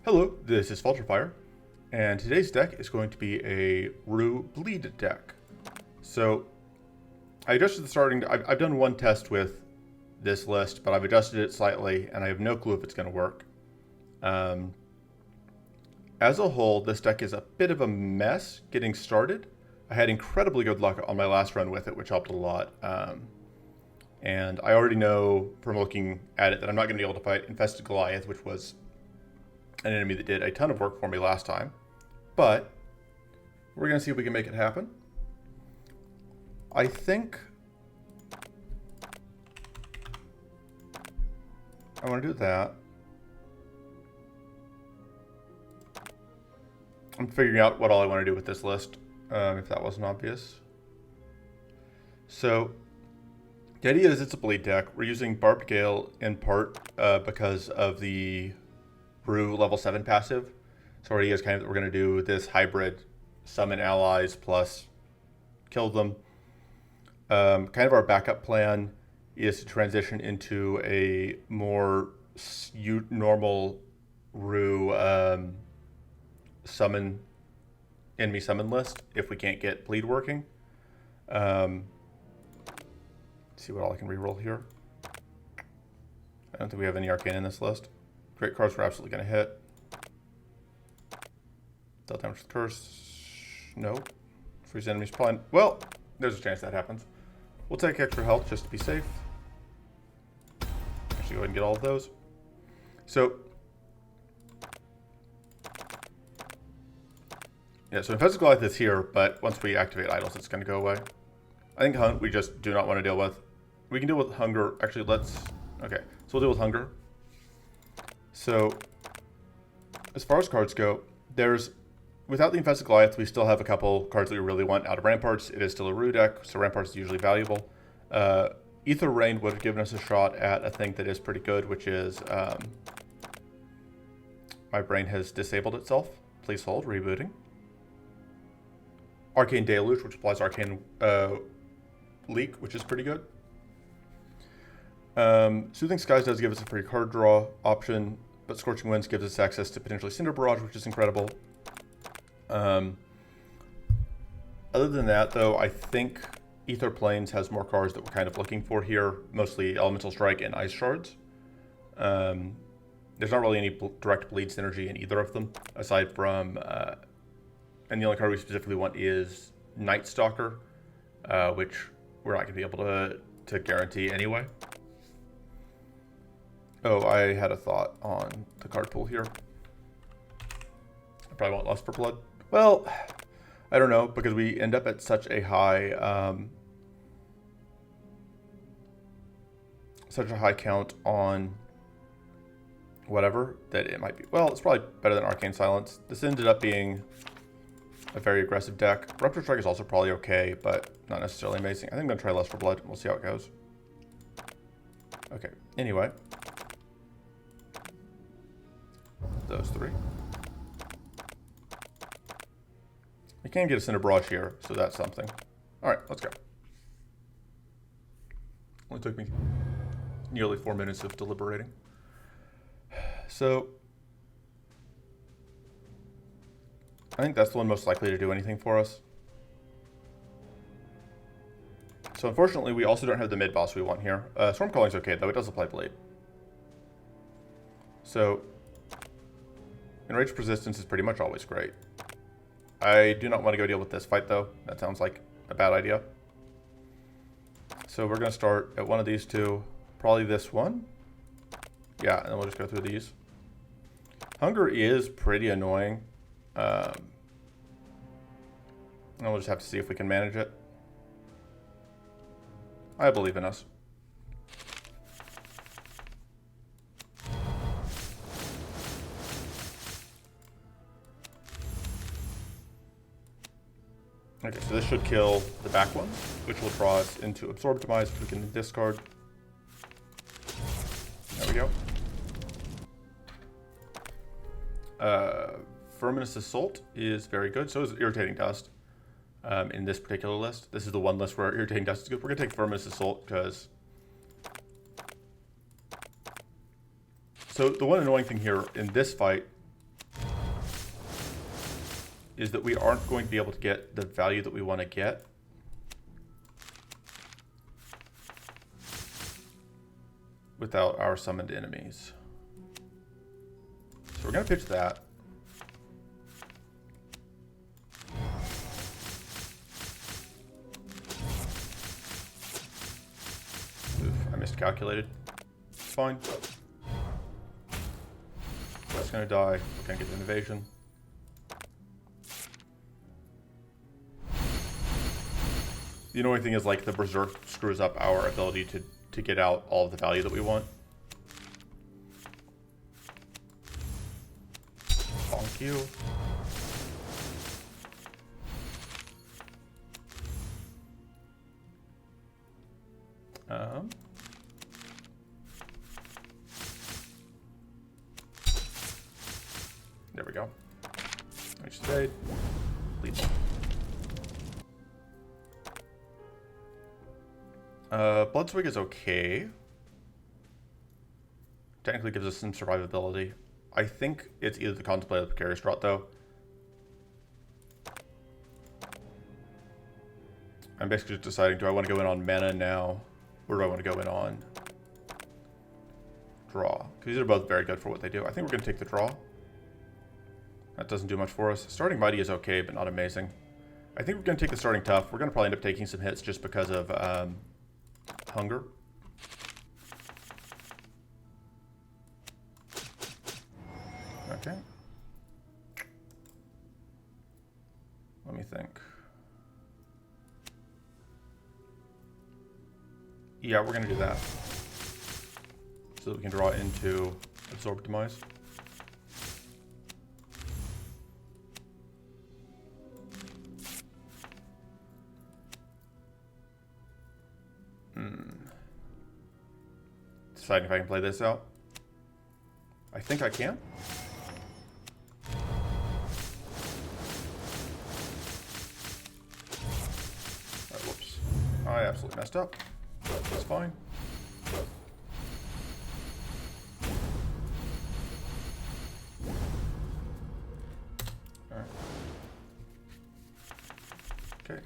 Hello, this is Falterfire, and today's deck is going to be a Rue Bleed deck. So, I adjusted the starting... I've done one test with this list, but I've adjusted it slightly, and I have no clue if it's going to work. As a whole, this deck is a bit of a mess getting started. I had incredibly good luck on my last run with it, which helped a lot. And I already know from looking at it that I'm not going to be able to fight Infested Goliath, which was an enemy that did a ton of work for me last time. But we're going to see if we can make it happen. I think I want to do that. I'm figuring out what all I want to do with this list, if that wasn't obvious. So the idea is it's a bleed deck. We're using Barbed Gale in part because of the Brew level 7 passive. So our idea is kind of that we're going to do this hybrid summon allies plus kill them. Kind of our backup plan is to transition into a more normal Rue enemy summon list if we can't get bleed working. See what all I can reroll here. I don't think we have any arcane in this list. Great cards we're absolutely going to hit. Dealt damage with curse. Nope. Freeze enemies probably. Well, there's a chance that happens. We'll take extra health just to be safe. Actually, go ahead and get all of those. So, yeah, so Infested Goliath is here, but once we activate idols, it's going to go away. I think Hunt we just do not want to deal with. We can deal with Hunger. Actually, let's... Okay, so we'll deal with Hunger. So, as far as cards go, without the Infested Goliath, we still have a couple cards that we really want out of Ramparts. It is still a Rue deck, so Ramparts is usually valuable. Ether Rain would have given us a shot at a thing that is pretty good, which is... my brain has disabled itself. Please hold, rebooting. Arcane Deluge, which applies Arcane Leak, which is pretty good. Soothing Skies does give us a free card draw option, but Scorching Winds gives us access to potentially Cinder Barrage, which is incredible. Other than that, though, I think Ether Plains has more cards that we're kind of looking for here, mostly Elemental Strike and Ice Shards. There's not really any direct bleed synergy in either of them, aside from... and the only card we specifically want is Night Stalker, which we're not going to be able to guarantee anyway. Oh, I had a thought on the card pool here. I probably want Lust for Blood. Well, I don't know, because we end up at such a high count on whatever that it might be. Well, it's probably better than Arcane Silence. This ended up being a very aggressive deck. Rupture Strike is also probably okay, but not necessarily amazing. I think I'm going to try Lust for Blood. We'll see how it goes. Okay, anyway. Those three. We can get a Cinder Barrage here, so that's something. Alright, let's go. Only took me nearly 4 minutes of deliberating. So, I think that's the one most likely to do anything for us. So unfortunately, we also don't have the mid-boss we want here. Stormcalling's okay, though. It does apply Blade. So, Enraged Persistence is pretty much always great. I do not want to go deal with this fight, though. That sounds like a bad idea. So we're going to start at one of these two. Probably this one. Yeah, and then we'll just go through these. Hunger is pretty annoying. And we'll just have to see if we can manage it. I believe in us. Okay, so this should kill the back one, which will draw us into Absorb Demise, which we can discard. There we go. Verminous Assault is very good. So is Irritating Dust in this particular list. This is the one list where Irritating Dust is good. We're going to take Verminous Assault because... So the one annoying thing here in this fight is that we aren't going to be able to get the value that we want to get without our summoned enemies. So we're going to pitch that. Oof, I miscalculated. It's fine. That's going to die. We're going to get an invasion. The annoying thing is, like, the Berserk screws up our ability to get out all of the value that we want. Bonk you. There we go. I just stayed. Lethal. Bloodswig is okay. Technically gives us some survivability. I think it's either the Contemplate or the Precarious Drought, though. I'm basically just deciding, do I want to go in on mana now, or do I want to go in on draw? Because these are both very good for what they do. I think we're going to take the draw. That doesn't do much for us. Starting Mighty is okay, but not amazing. I think we're going to take the Starting Tough. We're going to probably end up taking some hits just because of hunger. Okay. Let me think. Yeah, we're going to do that. So that we can draw into Absorb Demise. Deciding if I can play this out. I think I can. Whoops. I absolutely messed up. That's fine. Alright. Okay.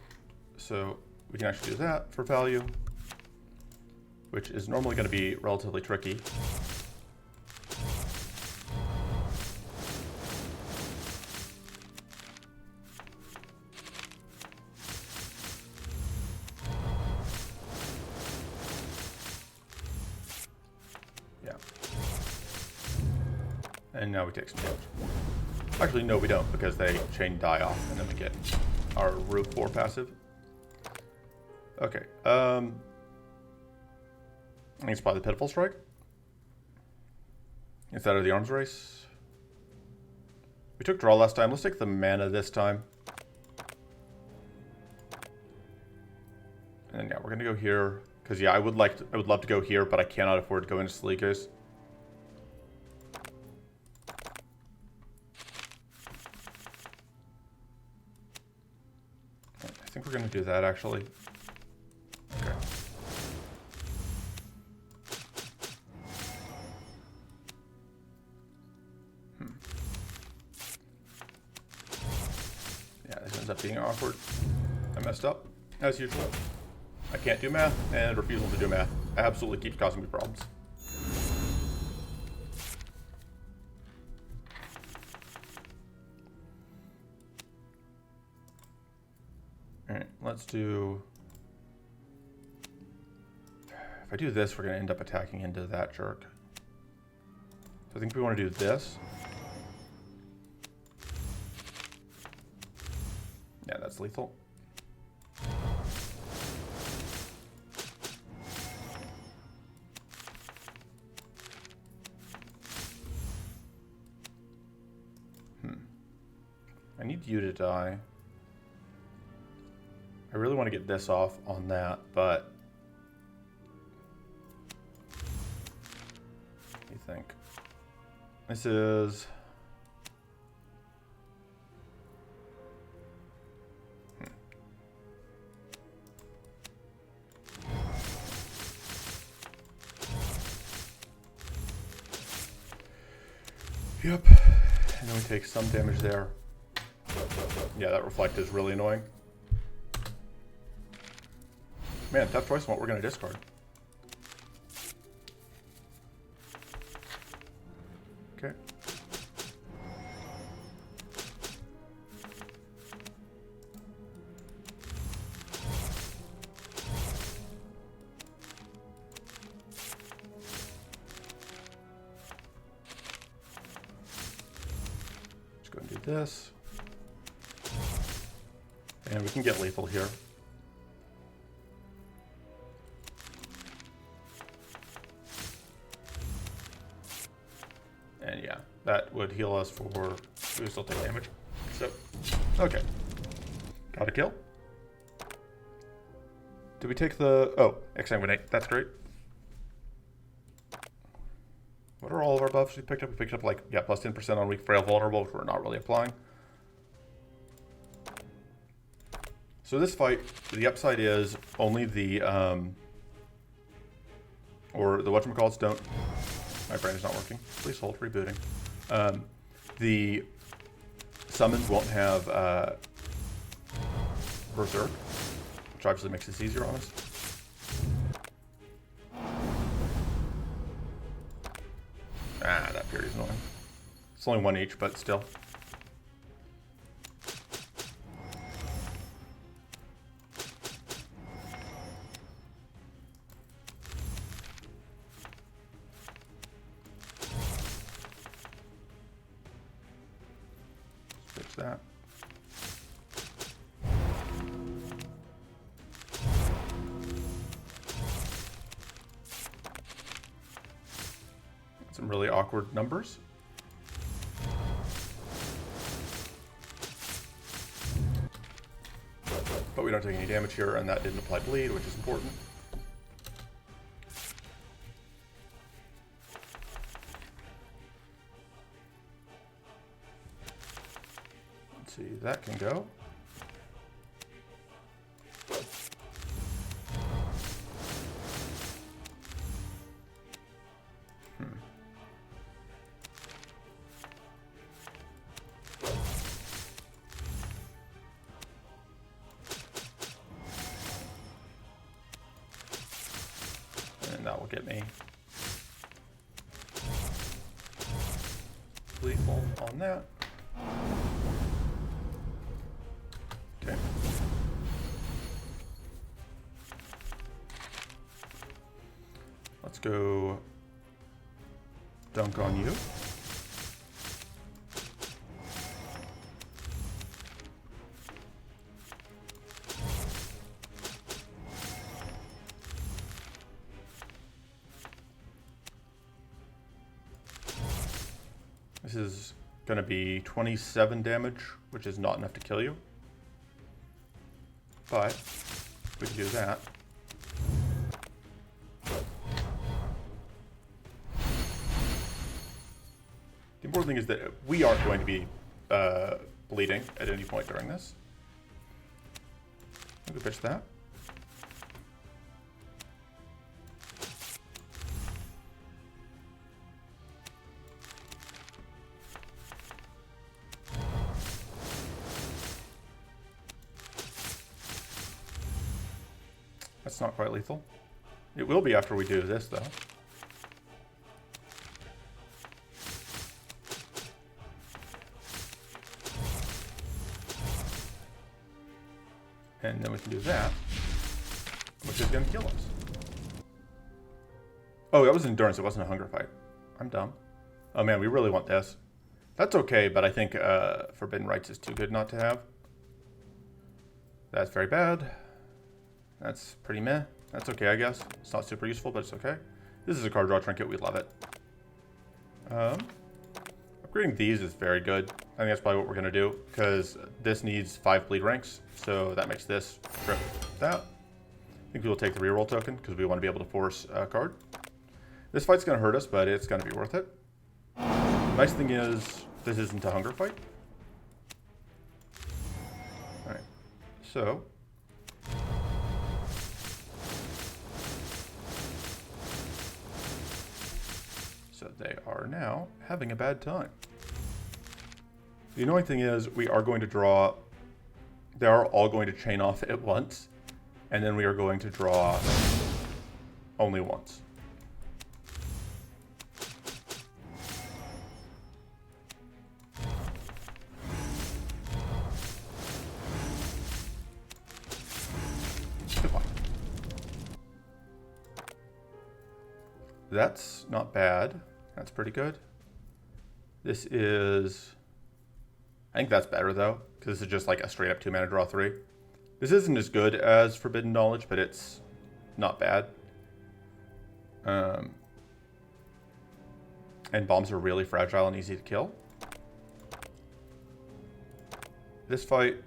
So we can actually do that for value, which is normally going to be relatively tricky. Yeah. And now we take some damage. Actually, no, we don't, because they chain die off, and then we get our Root 4 passive. Okay. I think it's probably the Pitiful Strike. Instead of the Arms Race. We took draw last time. Let's take the mana this time. And yeah, we're gonna go here because yeah, I would love to go here, but I cannot afford to go into Sleekers. I think we're gonna do that actually. Okay. Yeah, this ends up being awkward. I messed up, as usual. I can't do math, and refusal to do math absolutely keeps causing me problems. Alright, let's do... If I do this, we're going to end up attacking into that jerk. So I think we want to do this. Yeah, that's lethal. I need you to die. I really want to get this off on that, but... What do you think? This is... Yep. And then we take some damage there. Yeah, that reflect is really annoying. Man, tough choice on what we're going to discard. Okay. Let's go and do this. And we can get lethal here. And yeah, that would heal us for... We still take damage. So, okay. Got a kill. Did we take the... Oh, Exsanguinate. That's great. What are all of our buffs we picked up? We picked up, like, yeah, plus 10% on weak, frail, vulnerable, which we're not really applying. So this fight, the upside is only the... or the whatchamacallits don't... My brain is not working. Please hold, rebooting. The summons won't have Berserk, which obviously makes this easier on us. Ah, that period is annoying. It's only one each, but still. Fix that. Some really awkward numbers. But we don't take any damage here, and that didn't apply bleed, which is important. Let's see, that can go. And that will get me lethal on that. Okay. Let's go dunk on you. This is going to be 27 damage, which is not enough to kill you. But we can do that. The important thing is that we aren't going to be bleeding at any point during this. We can pitch that. That's not quite lethal. It will be after we do this, though. And then we can do that, which is going to kill us. Oh, that was endurance. It wasn't a hunger fight. I'm dumb. Oh, man, we really want this. That's okay, but I think Forbidden Rites is too good not to have. That's very bad. That's pretty meh. That's okay, I guess. It's not super useful, but it's okay. This is a card draw trinket. We love it. Upgrading these is very good. I think that's probably what we're going to do, because this needs 5 bleed ranks, so that makes this trip that. I think we will take the reroll token, because we want to be able to force a card. This fight's going to hurt us, but it's going to be worth it. Nice thing is, this isn't a hunger fight. Alright, so... So they are now having a bad time. The annoying thing is we are going to draw, they are all going to chain off at once, and then we are going to draw only once. Goodbye. That's not bad. That's pretty good. This is, I think that's better though, because this is just like a straight up 2 mana draw 3. This isn't as good as Forbidden Knowledge, but it's not bad. And bombs are really fragile and easy to kill. This fight,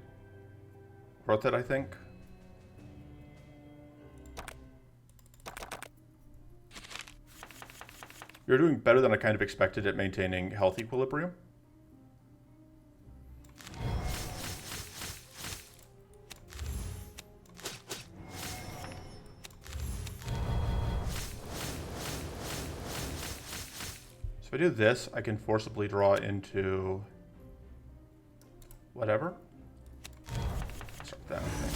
worth it, I think. You're doing better than I kind of expected at maintaining health equilibrium. So if I do this, I can forcibly draw into whatever. Start that, I think.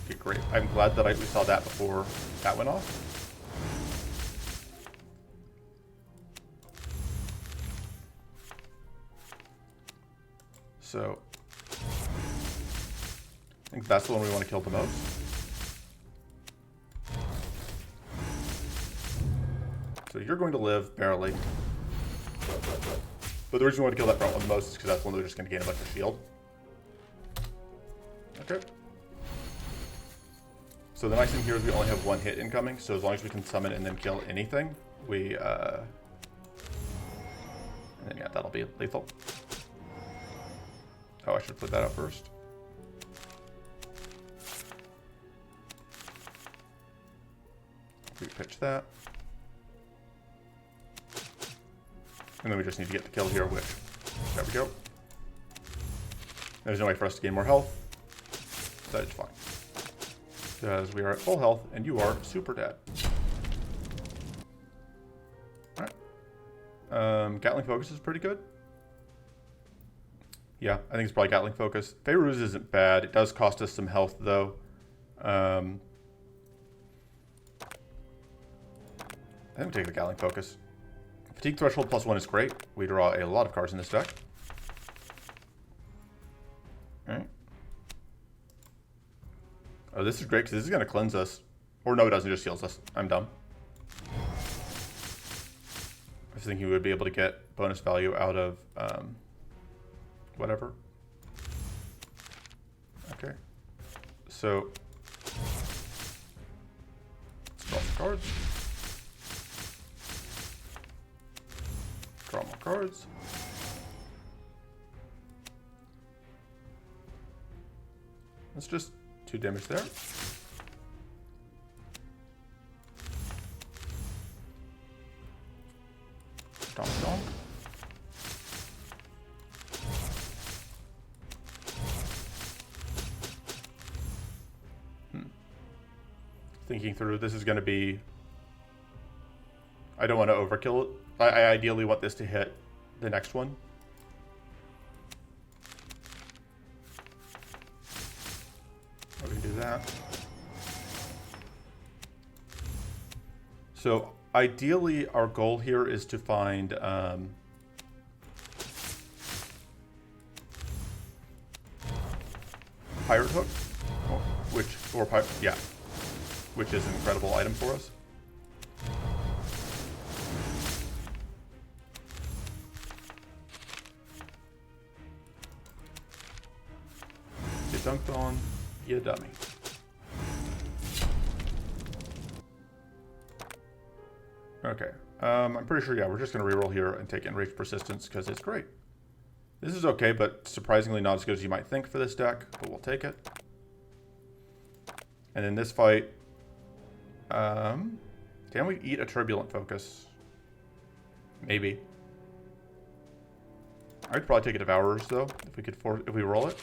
Okay, great. I'm glad that we saw that before that went off. So, I think that's the one we want to kill the most. So you're going to live, barely. But the reason we want to kill that front one the most is because that's one that we're just going to gain a bunch of shield. Okay. So the nice thing here is we only have 1 hit incoming, so as long as we can summon and then kill anything, we, and then yeah, that'll be lethal. Oh, I should put that out first. We pitch that. And then we just need to get the kill here, which, there we go. There's no way for us to gain more health. That is fine. Because we are at full health, and you are super dead. Alright. Gatling Focus is pretty good. Yeah, I think it's probably Gatling Focus. Faeruz isn't bad. It does cost us some health, though. I think we take the Gatling Focus. Fatigue Threshold +1 is great. We draw a lot of cards in this deck. Alright. Oh, this is great, because this is going to cleanse us. Or no, it doesn't. It just heals us. I'm dumb. I was thinking we would be able to get bonus value out of... whatever. Okay. So, let's draw some cards. Draw more cards. That's just 2 damage there. Donk, donk. Thinking through, this is going to be... I don't want to overkill it. I ideally want this to hit the next one. We can do that. So ideally, our goal here is to find Pirate Hook, which is an incredible item for us. Get dunked on, you dummy. Okay, I'm pretty sure, yeah, we're just going to reroll here and take Enraged Persistence because it's great. This is okay, but surprisingly not as good as you might think for this deck, but we'll take it. And in this fight, can we eat a Turbulent Focus? Maybe. I'd probably take a Devourers though, if we roll it,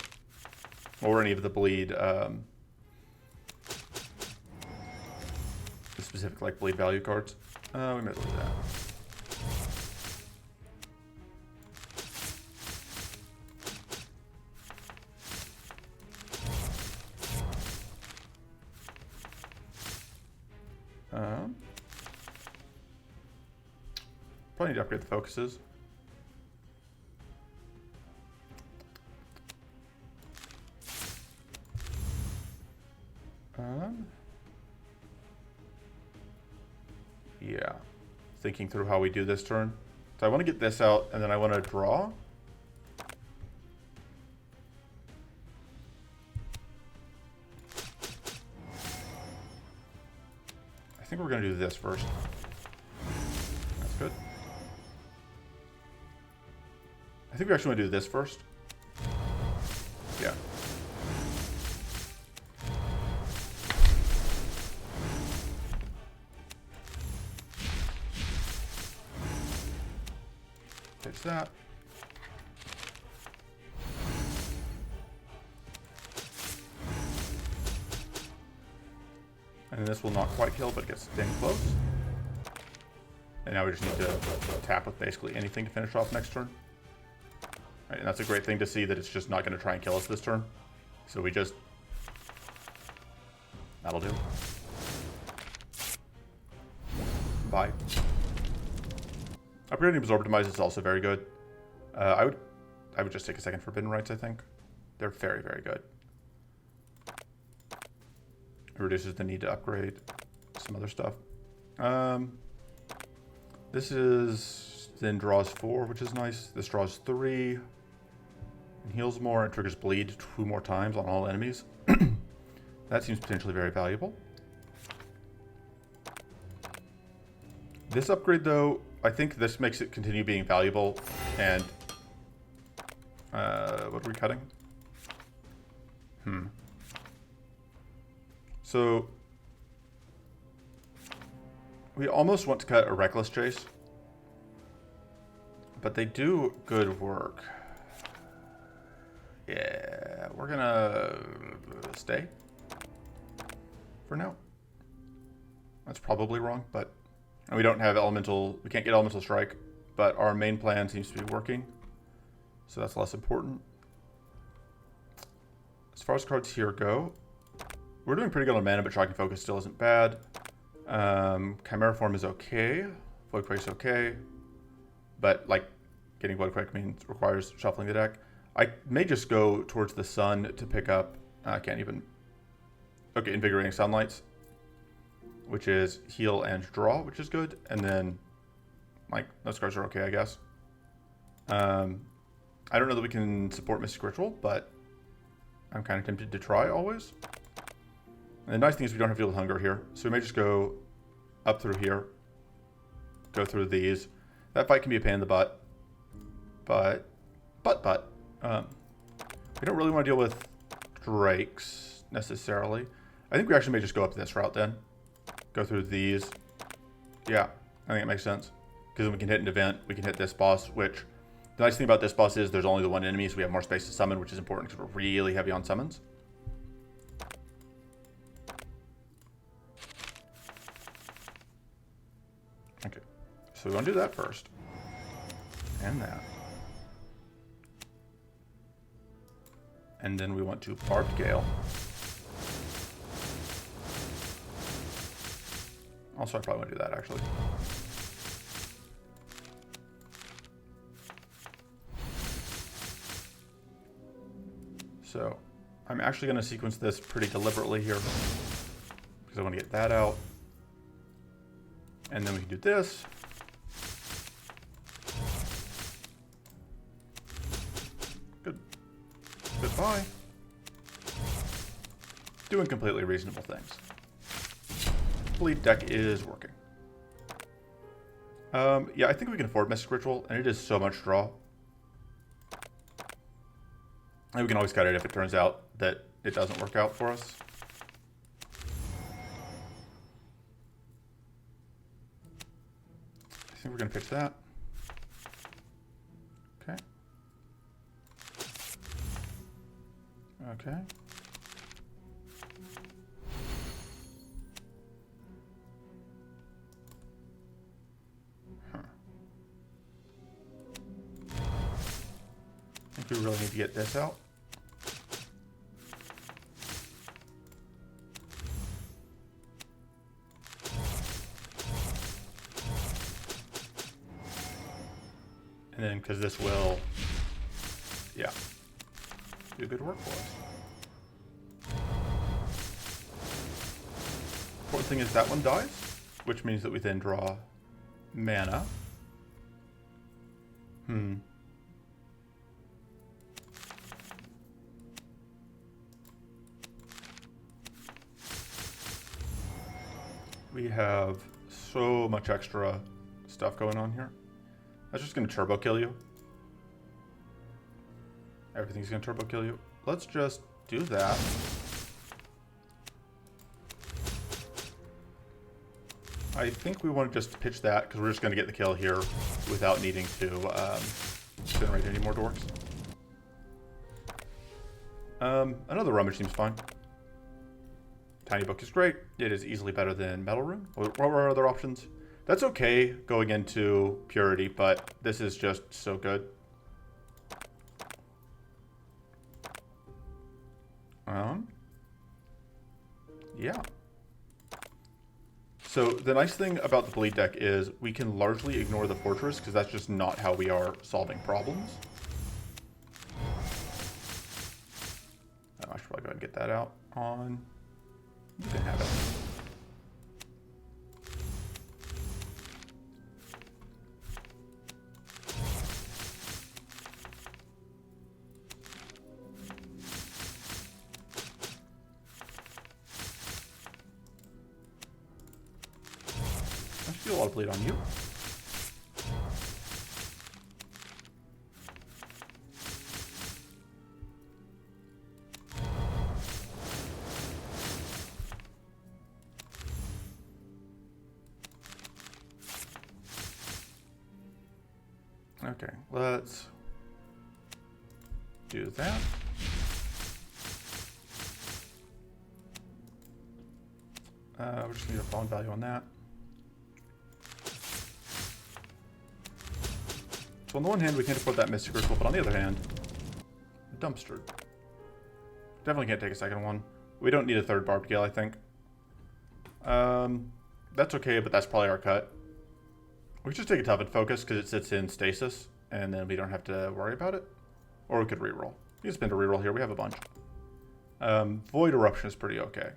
or any of the bleed, the specific like bleed value cards. We might lose that. Probably need to upgrade the focuses. Yeah. Thinking through how we do this turn. So I want to get this out, and then I want to draw. I think we're going to do this first. That's good. I think we actually want to do this first. Yeah. Pitch that. And this will not quite kill, but it gets dang close. And now we just need to tap with basically anything to finish off next turn. Right, and that's a great thing to see that it's just not going to try and kill us this turn. So we just... That'll do. Bye. Upgrading Absorb Demise is also very good. I would just take a second Forbidden Rites, I think. They're very, very good. It reduces the need to upgrade some other stuff. This is then draws 4, which is nice. This draws 3 and heals more and triggers bleed 2 more times on all enemies. That seems potentially very valuable. This upgrade, though, I think this makes it continue being valuable. And what are we cutting? So we almost want to cut a Reckless Chase, but they do good work. Yeah, we're gonna stay for now. That's probably wrong, but we don't have elemental, we can't get elemental strike, but our main plan seems to be working, so that's less important. As far as cards here go, we're doing pretty good on mana, but Shocking Focus still isn't bad. Chimera Form is okay. Voidquake's okay. But, like, getting Voidquake requires shuffling the deck. I may just go towards the sun to pick up... I can't even... Okay, Invigorating Sunlights, which is heal and draw, which is good. And then, like, those cards are okay, I guess. I don't know that we can support Mystic Ritual, but I'm kind of tempted to try always. And the nice thing is we don't have to deal with hunger here. So we may just go up through here. Go through these. That fight can be a pain in the butt. But. We don't really want to deal with drakes, necessarily. I think we actually may just go up this route then. Go through these. Yeah, I think it makes sense. Because then we can hit an event. We can hit this boss, which... The nice thing about this boss is there's only the one enemy, so we have more space to summon, which is important because we're really heavy on summons. Okay, so we want to do that first. And that. And then we want to Barbed Gale. Also, I probably want to do that, actually. So, I'm actually going to sequence this pretty deliberately here. Because I want to get that out. And then we can do this. Good. Goodbye. Doing completely reasonable things. Bleed deck is working. Yeah, I think we can afford Mystic Ritual, and it is so much draw. And we can always cut it if it turns out that it doesn't work out for us. I think we're going to pitch that. Okay. Okay. I think we really need to get this out. because this will, yeah, do good work for us. Important thing is that one dies, which means that we then draw mana. We have so much extra stuff going on here. That's just going to turbo kill you. Everything's going to turbo kill you. Let's just do that. I think we want to just pitch that because we're just going to get the kill here without needing to generate any more dorks. Another rummage seems fine. Tiny Book is great. It is easily better than Metal Rune. What were our other options? That's okay going into Purity, but this is just so good. Yeah. So the nice thing about the Bleed deck is we can largely ignore the Fortress because that's just not how we are solving problems. I should probably go ahead and get that out on. You can have it. I should do a lot of bleed on you. Okay, let's do that. We're just gonna need a bond value on that. So on the one hand, we can't afford that Mystic Ritual, but on the other hand, Dumpster. Definitely can't take a second one. We don't need a third Barbed Gale, I think. That's okay, but that's probably our cut. We could just take a Tubbed Focus because it sits in Stasis, and then we don't have to worry about it. Or we could reroll. You can spend a reroll here. We have a bunch. Void Eruption is pretty okay.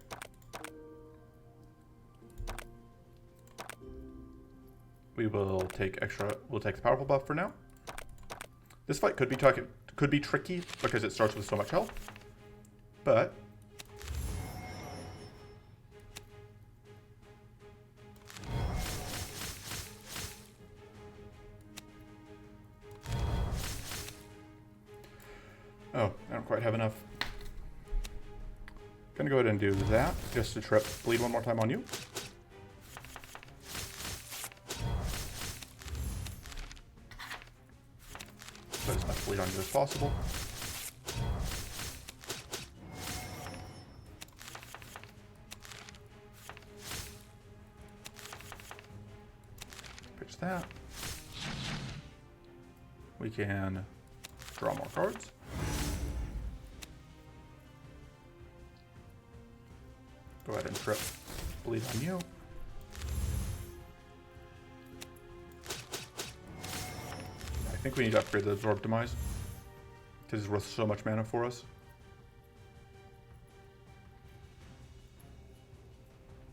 We will take extra. We'll take the powerful buff for now. This fight could be tricky because it starts with so much health, but oh, I don't quite have enough. Gonna go ahead and do that just to trip bleed one more time on you. Put as much bleed on you as possible. Pitch that. We can draw more cards. Go ahead and trip bleed on you. I think we need to upgrade the Absorb Demise because it's worth so much mana for us.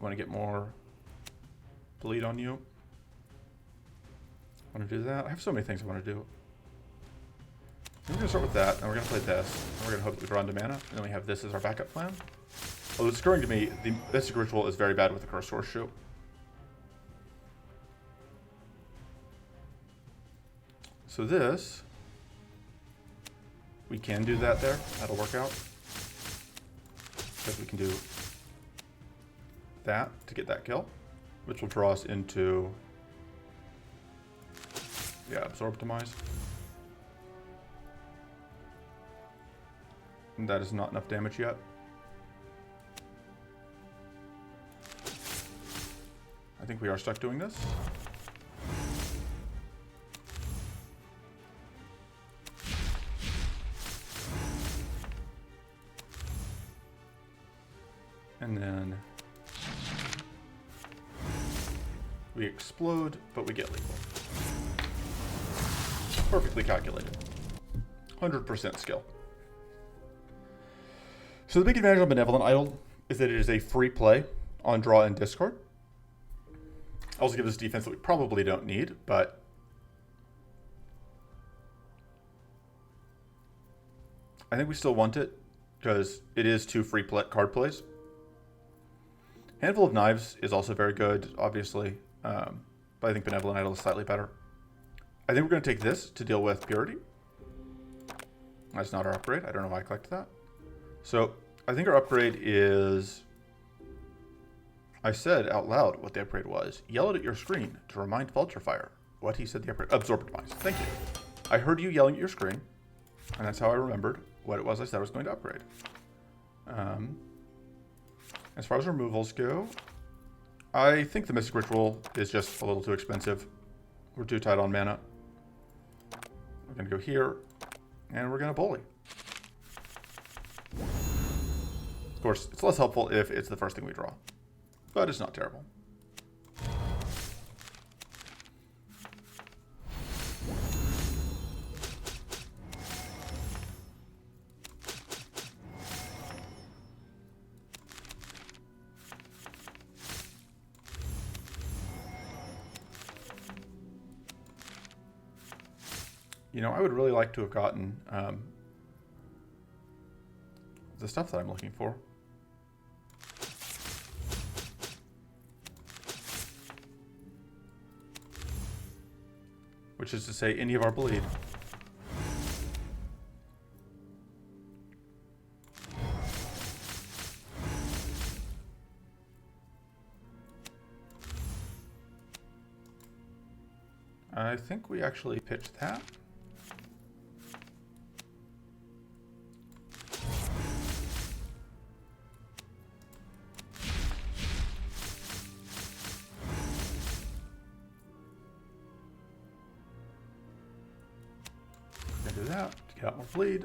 Want to get more bleed on you. Want to do that? I have so many things I want to do. We're going to start with that, and we're going to play this, and we're going to hope that we draw into mana, and then we have this as our backup plan. Although it's occurring to me, the Mystic Ritual is very bad with the Cursed Horseshoe. So this, we can do that there. That'll work out. Because we can do that to get that kill, which will draw us into, yeah, Absorb Demise. And that is not enough damage yet. I think we are stuck doing this. And then we explode, but we get lethal. perfectly calculated. 100% skill. So the big advantage of Benevolent Idol is that it is a free play on draw and discard. Also gives us defense that we probably don't need, but I think we still want it because it is 2 free card plays. Handful of Knives is also very good, obviously, but I think Benevolent Idol is slightly better. I think we're going to take this to deal with Purity. That's not our upgrade. I don't know why I collected that. So I think our upgrade is... I said out loud what the upgrade was. Yelled at your screen to remind Vulturefire what he said the upgrade... Absorbent Demise. Thank you. I heard you yelling at your screen, and that's how I remembered what it was I said I was going to upgrade. As far as removals go, I think the Mystic Ritual is just a little too expensive. We're too tight on mana. We're going to go here, and we're going to bully. Of course, it's less helpful if it's the first thing we draw, but it's not terrible. You know, I would really like to have gotten the stuff that I'm looking for. Which is to say, any of our bleed. I think we actually pitched that. Do that to get out more bleed.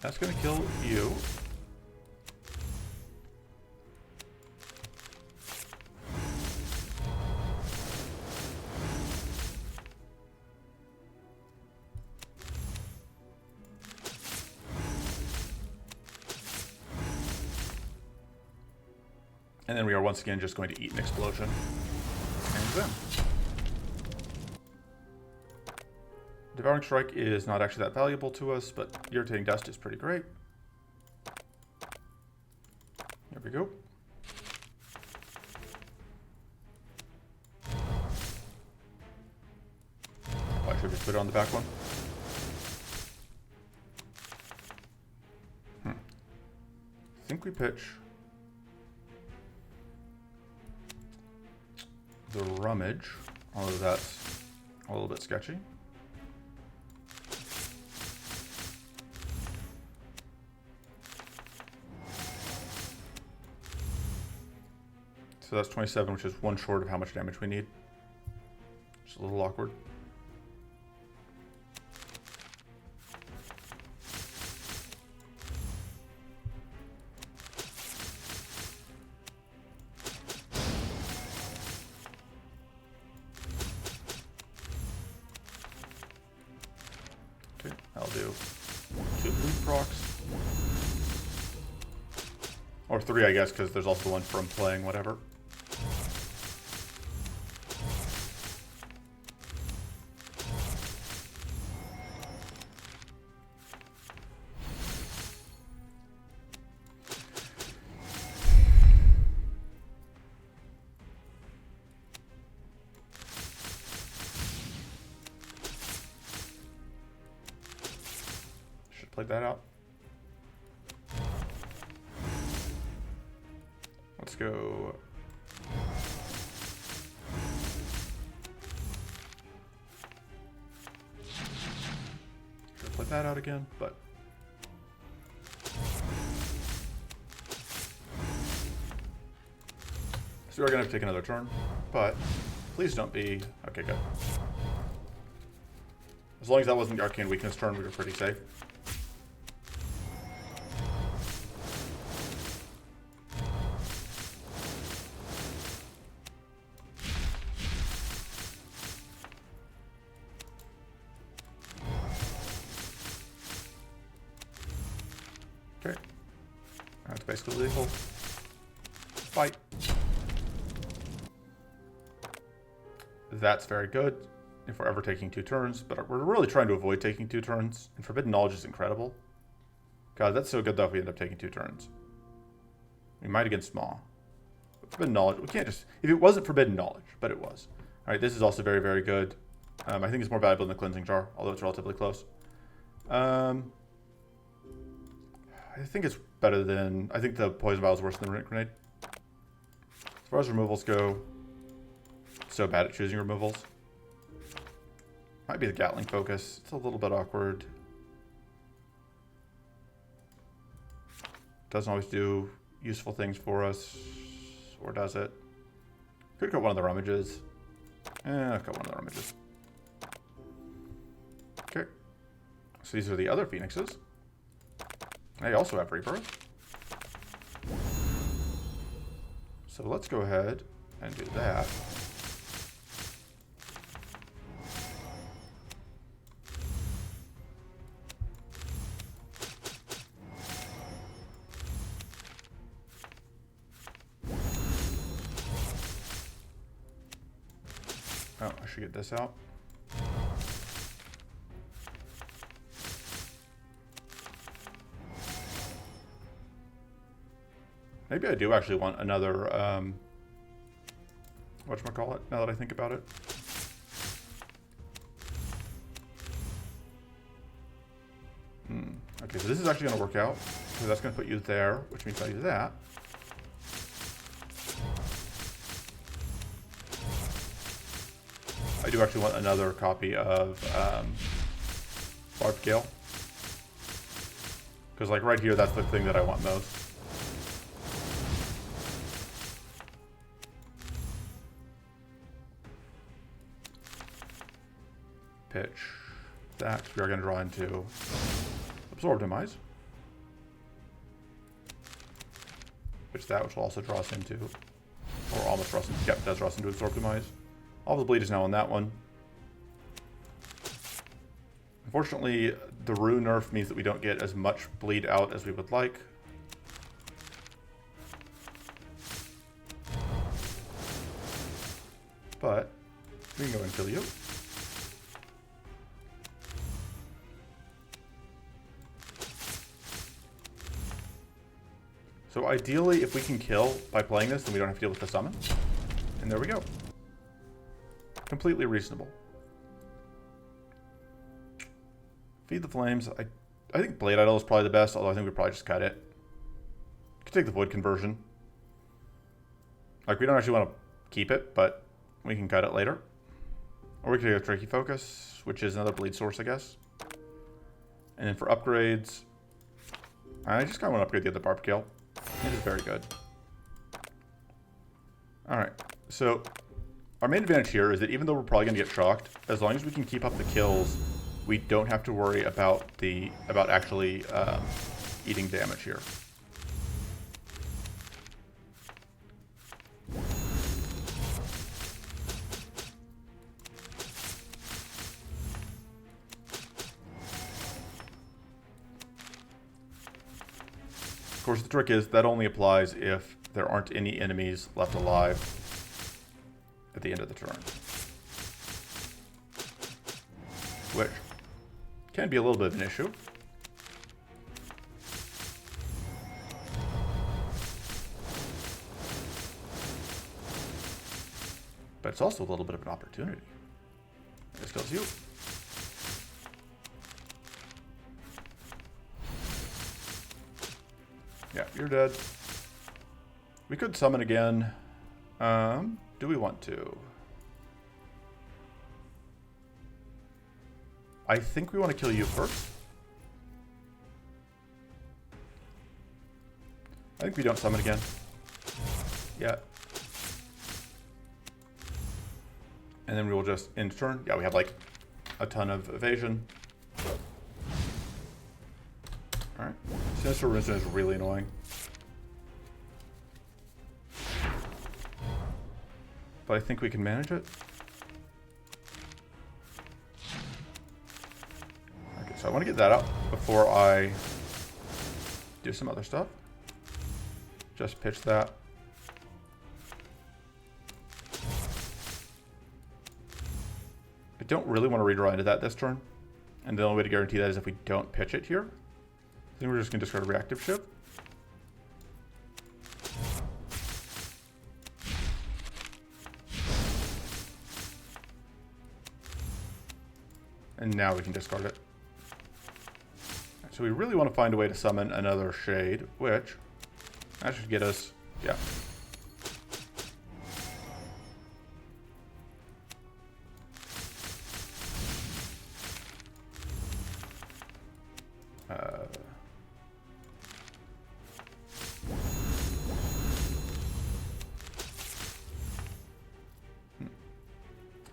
That's going to kill you. And then we are once again just going to eat an explosion. And then. Devouring Strike is not actually that valuable to us, but Irritating Dust is pretty great. There we go. Oh, I should just put it on the back one. I think we pitch the Rummage, although that's a little bit sketchy. So that's 27, which is 1 short of how much damage we need. Just a little awkward. Okay, I'll do 2 blue procs. Or 3, I guess, because there's also one from playing whatever. Should play that out. Let's go. Should play that out again, but so we're gonna have to take another turn, but please don't be okay. Good. As long as that wasn't the Arcane Weakness turn, we were pretty safe. That's basically lethal. Fight. That's very good if we're ever taking 2 turns, but we're really trying to avoid taking 2 turns, and Forbidden Knowledge is incredible. God, that's so good though if we end up taking 2 turns. We might against Maw. But Forbidden Knowledge, we can't just... If it wasn't Forbidden Knowledge, but it was. Alright, this is also very, very good. I think it's more valuable than the Cleansing Jar, although it's relatively close. I think it's better than... I think the Poison Vial is worse than the Runic Grenade. As far as removals go, so bad at choosing removals. Might be the Gatling Focus. It's a little bit awkward. Doesn't always do useful things for us. Or does it? Could cut one of the Rummages. I'll cut one of the Rummages. Okay. So these are the other Phoenixes. They also have Rebirth. So let's go ahead and do that. Oh, I should get this out. Maybe I do actually want another, whatchamacallit, now that I think about it. Okay, so this is actually going to work out. So that's going to put you there, which means I do that. I do actually want another copy of Barbed Gale. Because like right here, that's the thing that I want most. Pitch that, because we are going to draw into Absorb Demise. Pitch that, which will also draw us into, or almost draw us into, yep, does draw us into Absorb Demise. All the bleed is now on that one. Unfortunately, the Rue nerf means that we don't get as much bleed out as we would like. But we can go and kill you. So ideally, if we can kill by playing this, then we don't have to deal with the summon. And there we go. Completely reasonable. Feed the Flames. I think Blade Idol is probably the best, although I think we probably just cut it. Could take the Void Conversion. Like, we don't actually want to keep it, but we can cut it later. Or we could take a Tricky Focus, which is another bleed source, I guess. And then for upgrades, I just kind of want to upgrade the other Barbed Gale. It is very good. Alright, so our main advantage here is that even though we're probably going to get shocked, as long as we can keep up the kills, we don't have to worry about actually eating damage here. Of course, the trick is that only applies if there aren't any enemies left alive at the end of the turn. Which can be a little bit of an issue. But it's also a little bit of an opportunity. This kills you. Yeah, you're dead. We could summon again. Do we want to? I think we want to kill you first. I think we don't summon again. Yeah. And then we will just end turn. Yeah, we have like a ton of evasion. Alright. Sinister Risen is really annoying. But I think we can manage it. Okay, so I want to get that out before I do some other stuff. just pitch that. I don't really want to redraw into that this turn. And the only way to guarantee that is if we don't pitch it here. I think we're just going to discard a reactive ship. And now we can discard it. So we really want to find a way to summon another Shade, which that should get us, yeah.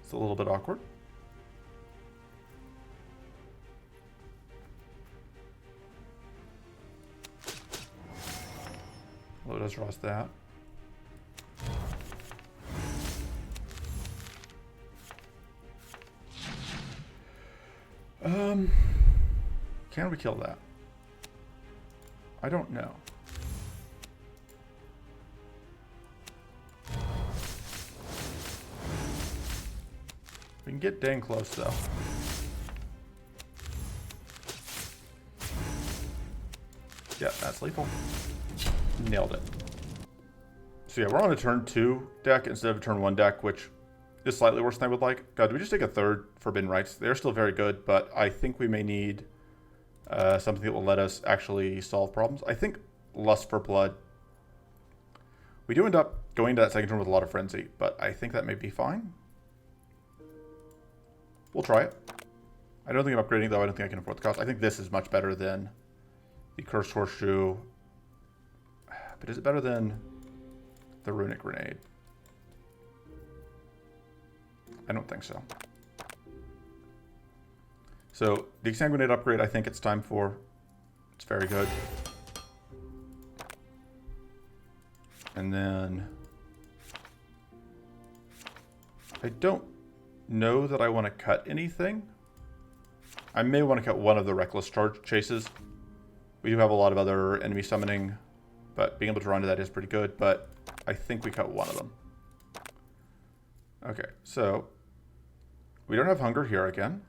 It's a little bit awkward. Lotus draws that. Can we kill that? I don't know. We can get dang close though. Yeah, that's lethal. Nailed it. So yeah, we're on a turn 2 deck instead of a turn 1 deck, which is slightly worse than I would like. God, did we just take a third Forbidden Rites? They're still very good, but I think we may need something that will let us actually solve problems. I think Lust for Blood. We do end up going to that second turn with a lot of Frenzy, but I think that may be fine. We'll try it. I don't think I'm upgrading, though. I don't think I can afford the cost. I think this is much better than the Cursed Horseshoe. But is it better than the Runic Grenade? I don't think so. So the Exsanguinate upgrade, I think it's time for. It's very good. And then I don't know that I want to cut anything. I may want to cut one of the Reckless Charge chases. We do have a lot of other enemy summoning, but being able to run to that is pretty good, but I think we cut one of them. Okay, so we don't have Hunger here again,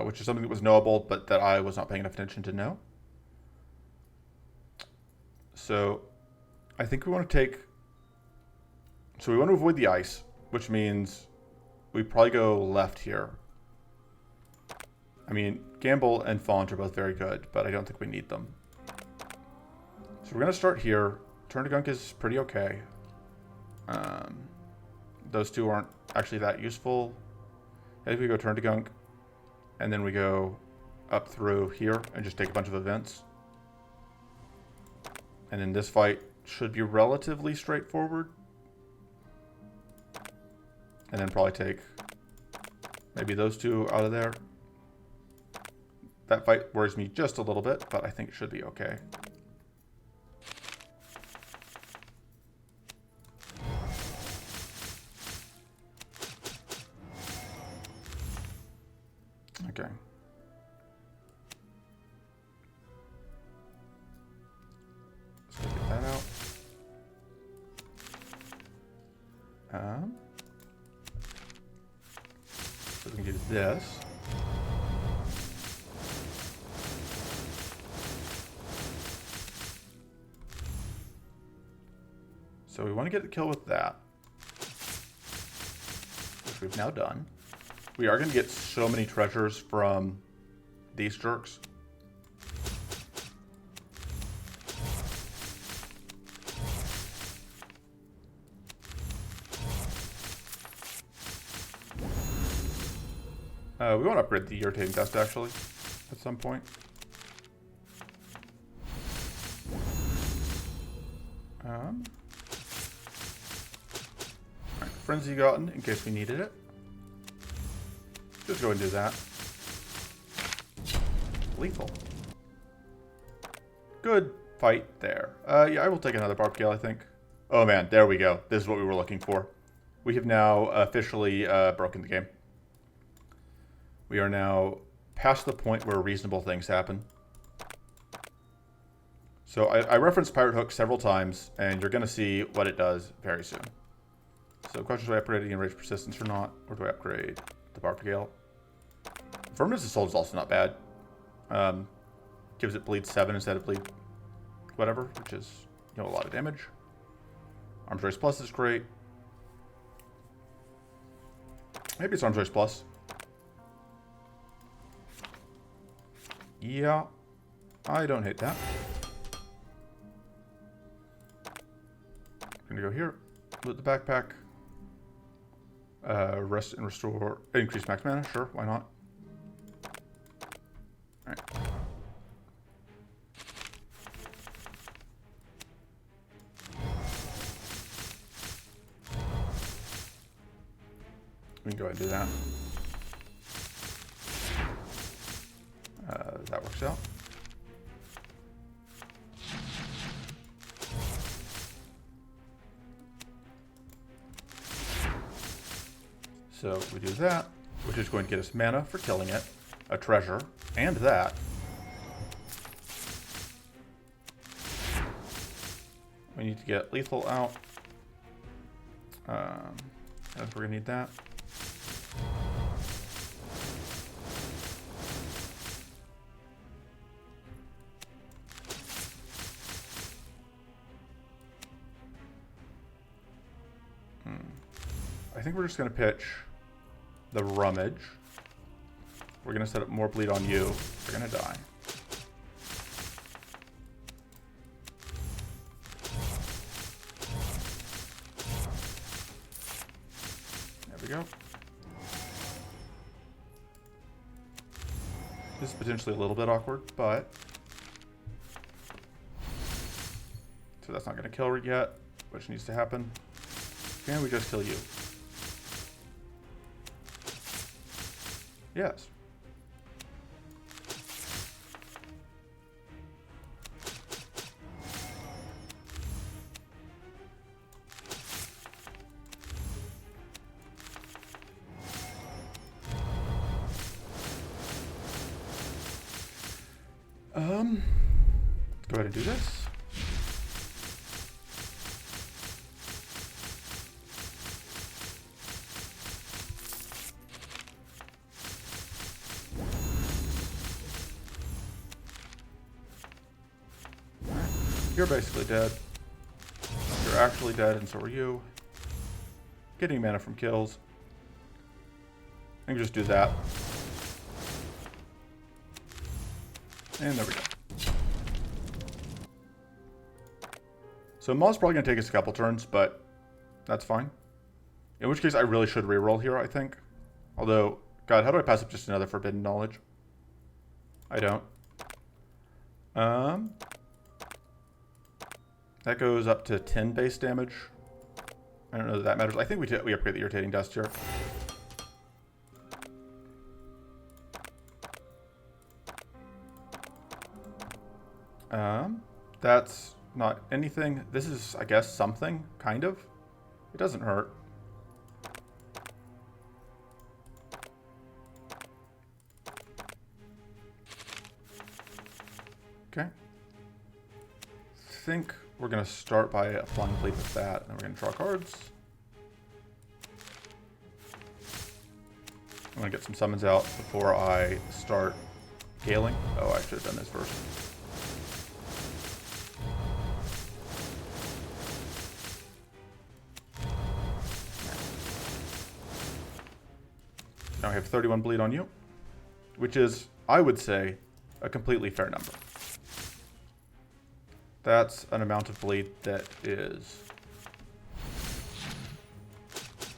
which is something that was knowable, but that I was not paying enough attention to know. So I think we want to take... So we want to avoid the ice, which means we probably go left here. I mean, Gamble and Font are both very good, but I don't think we need them. So we're going to start here. Turn to Gunk is pretty okay. Those two aren't actually that useful. I think we go Turn to Gunk, and then we go up through here and just take a bunch of events. And then this fight should be relatively straightforward. And then probably take maybe those two out of there. That fight worries me just a little bit, but I think it should be okay. Okay. So get that out. So we can do this. So we want to get the kill with that, which we've now done. We are going to get so many treasures from these jerks. We want to upgrade the Irritating Dust, actually, at some point. Frenzy gotten in case we needed it. Just go and do that. Lethal. Good fight there. Yeah, I will take another Barb Gale, I think. Oh man, there we go. This is what we were looking for. We have now officially broken the game. We are now past the point where reasonable things happen. So I referenced Pirate Hook several times, and you're going to see what it does very soon. So question, do I upgrade the Enraged Persistence or not? Or do I upgrade the Barbed Gale? Firmness of Soul is also not bad. Gives it bleed 7 instead of bleed whatever, which is, you know, a lot of damage. Arms Race Plus is great. Maybe it's Arms Race Plus. Yeah, I don't hate that. I'm gonna go here, loot the backpack. Rest and restore, increase max mana, sure, why not? Alright. We can go ahead and do that. That works out. So we do that, which is going to get us mana for killing it, a treasure, and that. We need to get lethal out. I think we're gonna need that. I think we're just gonna pitch the Rummage. We're gonna set up more bleed on you. You're gonna die. There we go. This is potentially a little bit awkward, but so that's not gonna kill her yet, which needs to happen. Can we just kill you? Yes. Let's go ahead and do this. You're basically dead. You're actually dead, and so are you. Getting mana from kills. I can just do that. And there we go. So Maw's probably going to take us a couple turns, but that's fine. In which case, I really should reroll here, I think. Although, God, how do I pass up just another Forbidden Knowledge? I don't. That goes up to 10 base damage. I don't know that that matters. I think we upgrade the Irritating Dust here. That's not anything. This is, I guess, something, kind of. It doesn't hurt. Okay. I think we're going to start by applying bleed with that, and then we're going to draw cards. I'm going to get some summons out before I start galing. Oh, I should have done this first. Now I have 31 bleed on you, which is, I would say, a completely fair number. That's an amount of bleed that is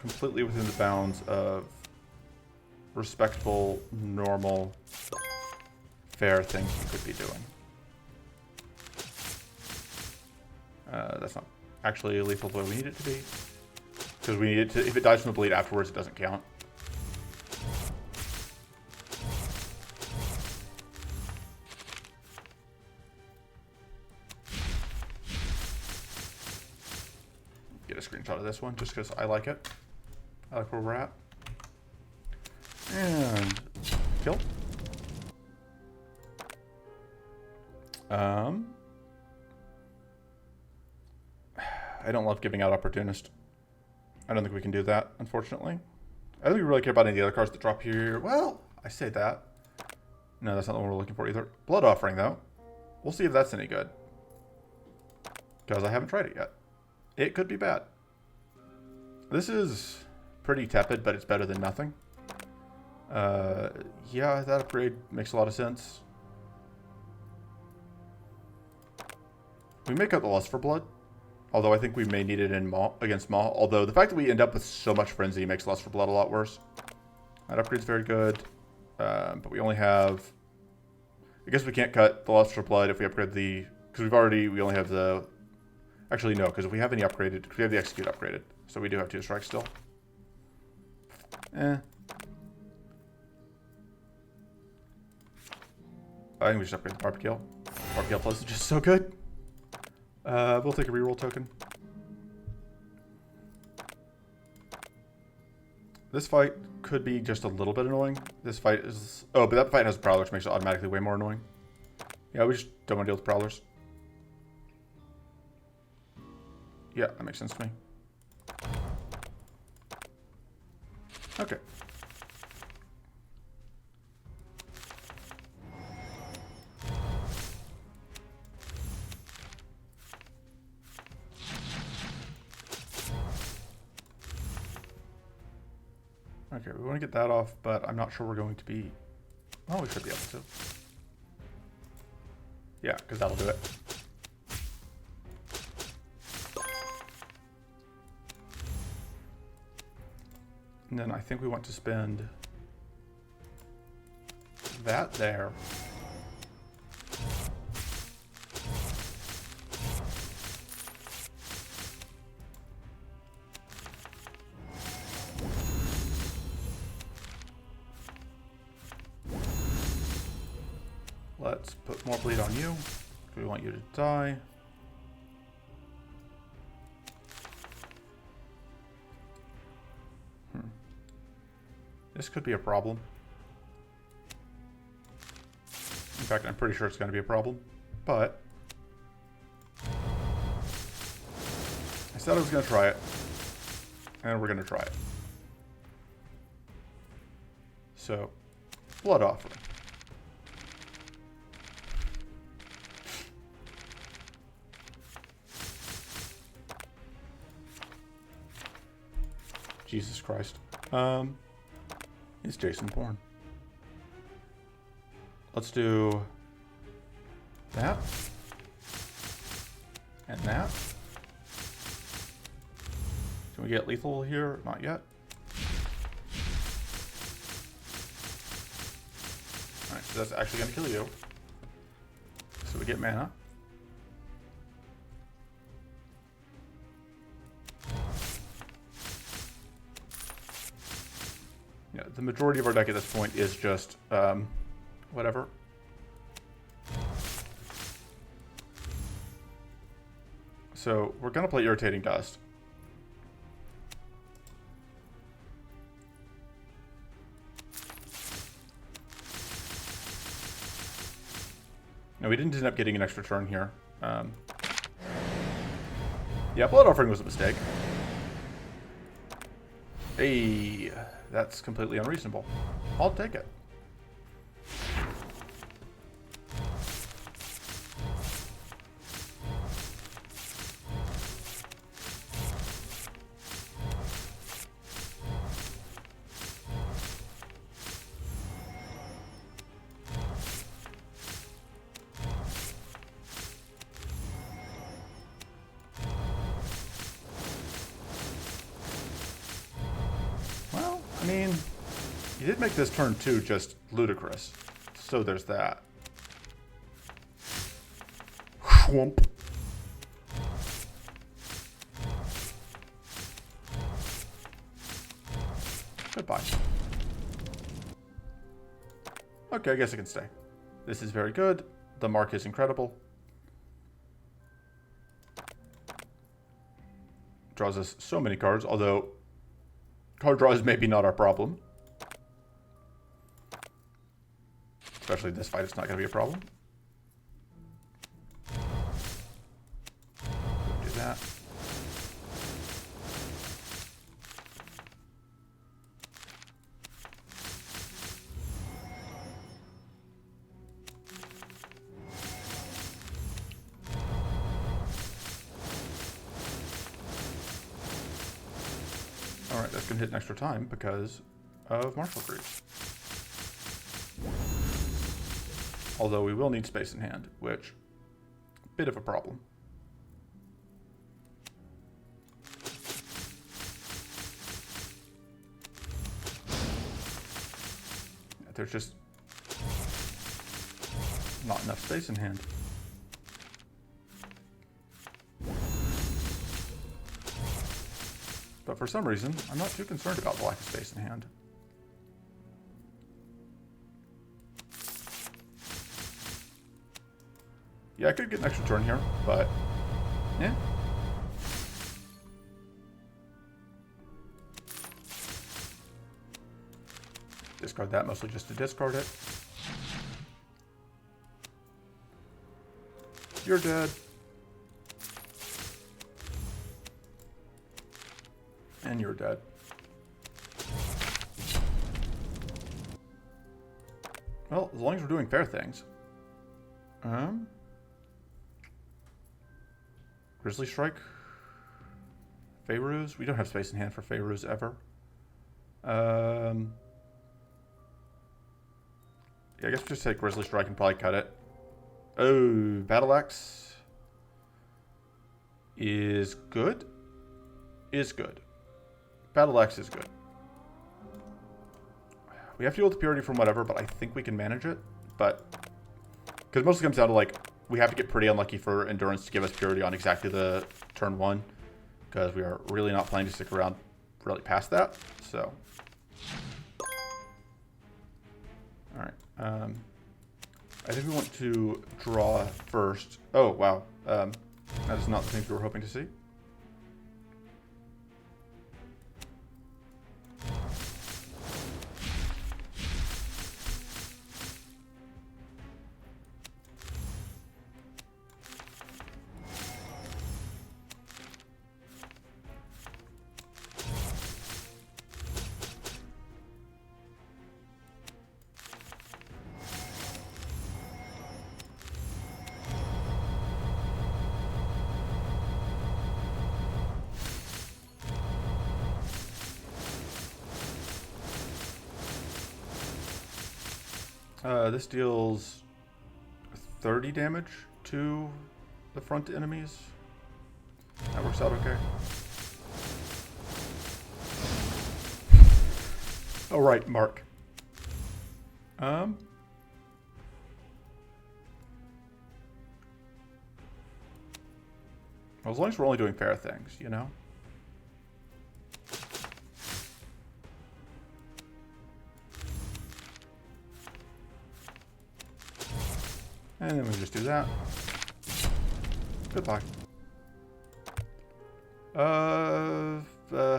completely within the bounds of respectable, normal, fair things you could be doing. That's not actually lethal the way we need it to be. Because we need it to, if it dies from the bleed afterwards, it doesn't count. Get a screenshot of this one just because I like it. I like where we're at. And kill. I don't love giving out Opportunist. I don't think we can do that, unfortunately. I don't think we really care about any of the other cards that drop here. Well, I say that. No, that's not the one we're looking for either. Blood Offering, though. We'll see if that's any good. Because I haven't tried it yet. It could be bad. This is pretty tepid, but it's better than nothing. Yeah, that upgrade makes a lot of sense. We may cut the Lust for Blood. Although I think we may need it in Maw, against Maw. Although the fact that we end up with so much Frenzy makes Lust for Blood a lot worse. That upgrade's very good. But we only have... I guess we can't cut the Lust for Blood if we upgrade the... Because we only have the... Actually, no, because if we have any upgraded... We have the Execute upgraded. So we do have 2 strikes still. I think we should upgrade the Barbed Gale. Barbed Gale Plus is just so good. We'll take a reroll token. This fight could be just a little bit annoying. This fight is... Oh, but that fight has a Prowler, which makes it automatically way more annoying. Yeah, we just don't want to deal with Prowlers. Yeah, that makes sense to me. Okay. Okay, we want to get that off, but I'm not sure we're going to be... Oh, we should be able to. Yeah, because that'll do it. And then I think we want to spend that there. Let's put more bleed on you. We want you to die. This could be a problem. In fact, I'm pretty sure it's going to be a problem. But I said I was going to try it. And we're going to try it. So, Blood Offering. Jesus Christ. It's Jason Bourne. Let's do that. And that. Can we get lethal here? Not yet. Alright, so that's actually going to kill you. So we get mana. Yeah, the majority of our deck at this point is just, whatever. So, we're going to play Irritating Dust. No, we didn't end up getting an extra turn here. Yeah, Blood Offering was a mistake. Hey, that's completely unreasonable. I'll take it. I mean, you did make this turn 2 just ludicrous. So there's that. Whomp. Goodbye. Okay, I guess I can stay. This is very good. The mark is incredible. Draws us so many cards, although card draw is maybe not our problem. Especially this fight, it's not going to be a problem. Do that. That's going to hit an extra time because of Martial Creeps. Although we will need space in hand, which, bit of a problem. There's just not enough space in hand. But for some reason, I'm not too concerned about the lack of space in hand. Yeah, I could get an extra turn here, but yeah. Discard that mostly just to discard it. You're dead. And you're dead. Well, as long as we're doing fair things. Grizzly Strike. Faeruz. We don't have space in hand for Faeruz ever. Yeah, I guess we just take Grizzly Strike and probably cut it. Oh, Battle Axe is good. Is good. Battle Axe is good. We have to deal with the purity from whatever, but I think we can manage it. But because it mostly comes down to like we have to get pretty unlucky for endurance to give us purity on exactly the turn 1, because we are really not planning to stick around really past that. So, all right. I think we want to draw first. Oh wow, that is not the thing we were hoping to see. This deals 30 damage to the front enemies. That works out okay. All right, Mark. Well, as long as we're only doing fair things, you know? And then we just do that. Goodbye.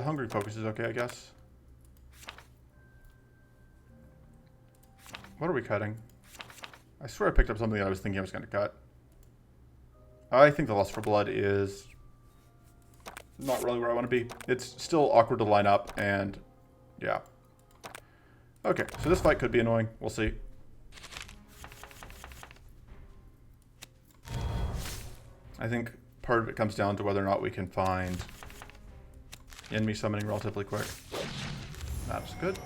Hungry Focus is okay, I guess. What are we cutting? I swear I picked up something that I was thinking I was going to cut. I think the Lust for Blood is not really where I want to be. It's still awkward to line up, and yeah. Okay, so this fight could be annoying. We'll see. I think part of it comes down to whether or not we can find enemy summoning relatively quick. That's good.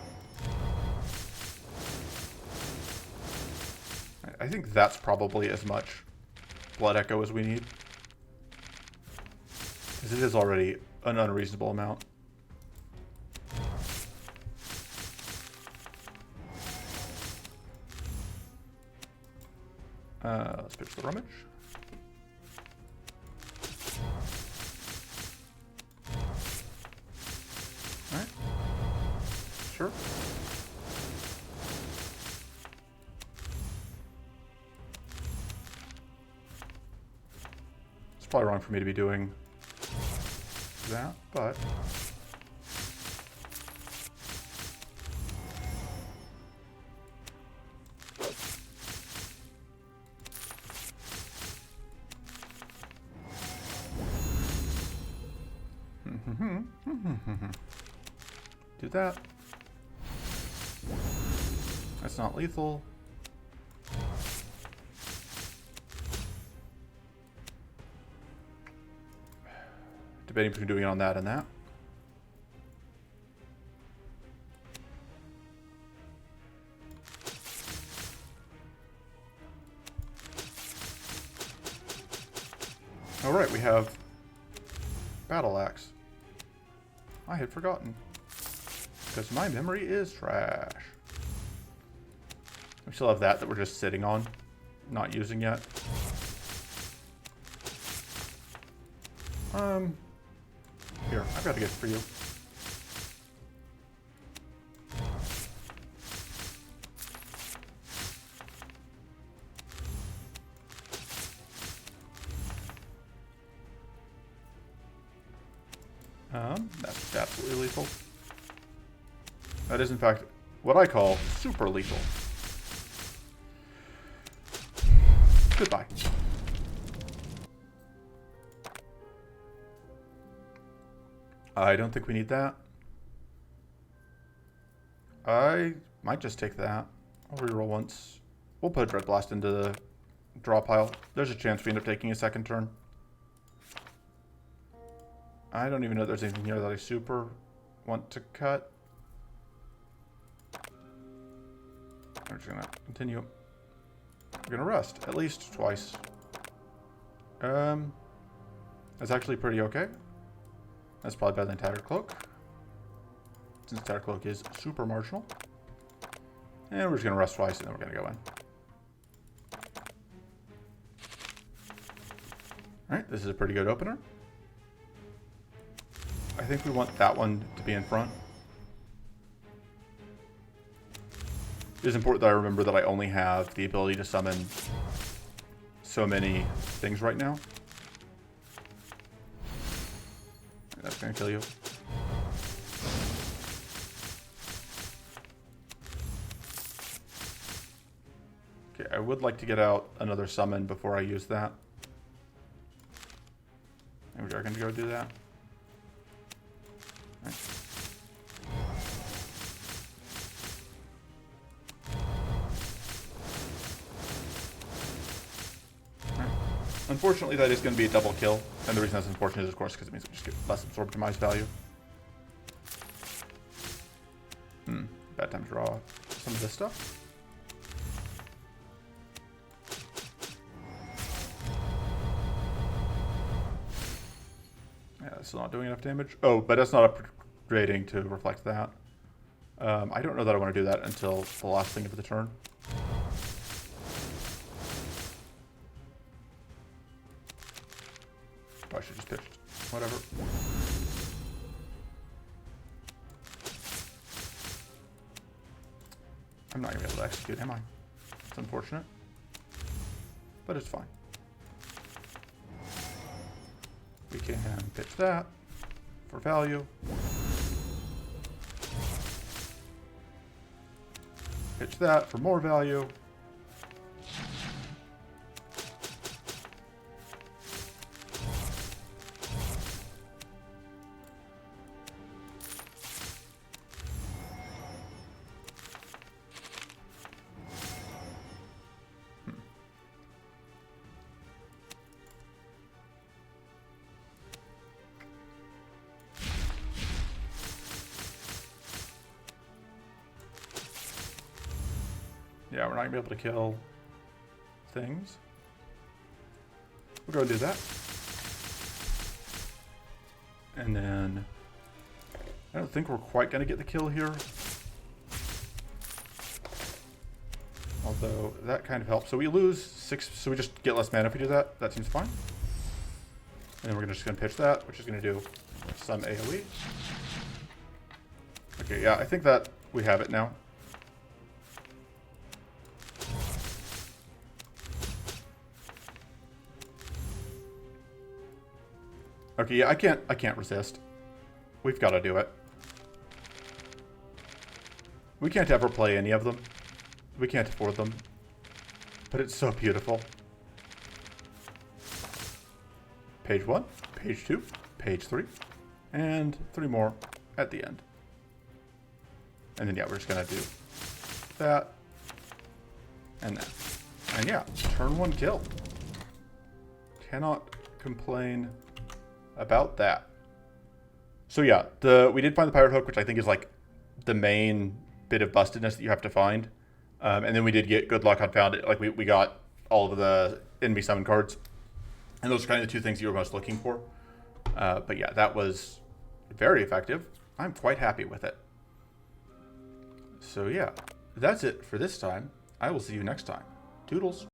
I think that's probably as much Blood Echo as we need, because it is already an unreasonable amount. Let's pitch the Rummage. Alright. Sure. It's probably wrong for me to be doing that, but do that. That's not lethal. Debating between doing it on that and that. All right, we have Battle Axe. I had forgotten. Because my memory is trash. We still have that we're just sitting on. Not using yet. Here, I've got a gift for you. That's absolutely lethal. That is, in fact, what I call super lethal. Goodbye. I don't think we need that. I might just take that. I'll reroll once. We'll put a Dread Blast into the draw pile. There's a chance we end up taking a second turn. I don't even know if there's anything here that I super want to cut. I'm just gonna continue. We're gonna rest at least twice. That's actually pretty okay. That's probably better than Tattered Cloak, since Tattered Cloak is super marginal. And we're just gonna rest twice, and then we're gonna go in. All right, this is a pretty good opener. I think we want that one to be in front. It is important that I remember that I only have the ability to summon so many things right now. That's gonna kill you. Okay, I would like to get out another summon before I use that. And we are gonna go do that. Right. Unfortunately, that is going to be a double kill, and the reason that's unfortunate is, of course, because it means we just get less absorbed demise value. Bad time to draw some of this stuff. Yeah, that's still not doing enough damage. Oh, but that's not upgrading to reflect that. I don't know that I want to do that until the last thing of the turn. Oh, I should just pitch. Whatever. I'm not going to be able to execute, am I? It's unfortunate. But it's fine. We can pitch that for value. Pitch that for more value. Yeah, we're not going to be able to kill things. We'll go and do that. And then I don't think we're quite going to get the kill here. Although that kind of helps. So we lose 6, so we just get less mana if we do that. That seems fine. And then we're just going to pitch that, which is going to do some AoE. Okay, yeah, I think that we have it now. Okay, yeah, I can't resist. We've got to do it. We can't ever play any of them. We can't afford them. But it's so beautiful. Page 1, page 2, page 3, and 3 more at the end. And then, yeah, we're just going to do that and that. And, yeah, turn 1 kill. Cannot complain about that. So yeah, we did find the Pirate Hook, which I think is like the main bit of bustedness that you have to find. And then we did get good luck on found it. Like we got all of the enemy summon cards. And those are kind of the two things you were most looking for. But yeah, that was very effective. I'm quite happy with it. So yeah, that's it for this time. I will see you next time. Toodles.